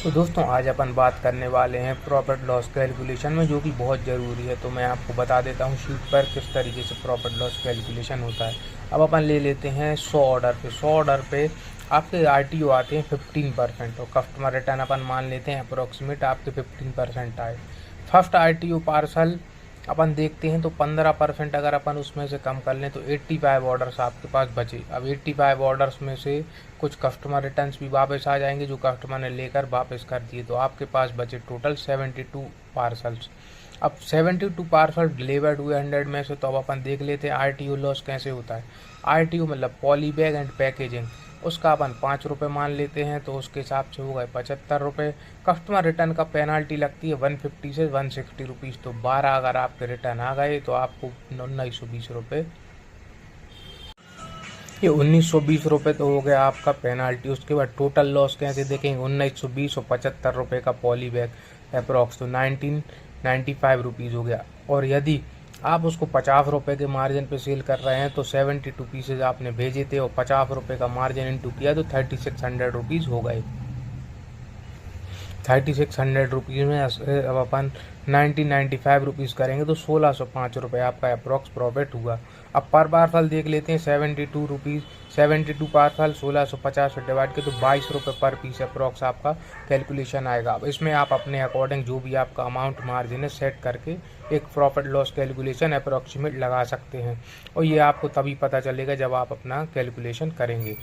तो दोस्तों आज अपन बात करने वाले हैं प्रॉफिट लॉस कैलकुलेशन में, जो कि बहुत ज़रूरी है। तो मैं आपको बता देता हूँ शीट पर किस तरीके से प्रॉफिट लॉस कैलकुलेशन होता है। अब अपन ले लेते हैं 100 ऑर्डर पे आपके आरटीओ आते हैं 15% और कस्टमर रिटर्न अपन मान लेते हैं अप्रोक्सीमेट आपके 15% आए। फर्स्ट आरटीओ पार्सल अपन देखते हैं तो 15% अगर अपन उसमें से कम कर लें तो 85 ऑर्डर्स आपके पास बचे। अब 85 ऑर्डर्स में से कुछ कस्टमर रिटर्न्स भी वापस आ जाएंगे जो कस्टमर ने लेकर वापस कर दिए, तो आपके पास बचे टोटल 72 पार्सल्स। अब 72 पार्सल डिलीवर्ड हुए 100 में से, तो अब अपन देख लेते हैं आरटीओ लॉस कैसे होता है। आरटीओ मतलब पॉली बैग एंड पैकेजिंग, उसका अपन 5 रुपये मान लेते हैं, तो उसके हिसाब से हो गए 75 रुपये। कस्टमर रिटर्न का पेनाल्टी लगती है 150 से 160 रुपीज़, तो 12 अगर आपके रिटर्न आ गए तो आपको 1920 रुपये, ये 1920 रुपये तो हो गया आपका पेनाल्टी। उसके बाद टोटल लॉस कैसे देखेंगे, 1920 और 75 रुपये का पॉली बैग अप्रॉक्स, तो 1995 रुपीज़ हो गया। और यदि आप उसको 50 रुपये के मार्जिन पे सेल कर रहे हैं तो 72 पीसेज आपने भेजे थे और 50 रुपये का मार्जिन इंटू किया तो 3600 रुपीज़ हो गए। 3600 रुपीज़ में अब अपन 1995 रुपीज़ करेंगे तो 1605 रुपये आपका अप्रॉक्स प्रॉफिट हुआ। अब पर पार्सल देख लेते हैं 72 रुपीज़, 72 पार्सल 1650 से डिवाइड के तो 22 रुपये पर पीस अप्रॉक्स आपका कैलकुलेशन आएगा। अब इसमें आप अपने अकॉर्डिंग जो भी आपका अमाउंट मार्जिन है सेट करके एक प्रॉफिट लॉस कैलकुलेशन अप्रॉक्सीमेट लगा सकते हैं, और ये आपको तभी पता चलेगा जब आप अपना कैलकुलेशन करेंगे।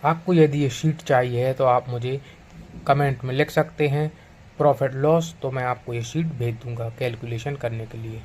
आपको यदि ये शीट चाहिए है तो आप मुझे कमेंट में लिख सकते हैं प्रॉफिट लॉस, तो मैं आपको ये शीट भेज दूंगा कैलकुलेशन करने के लिए।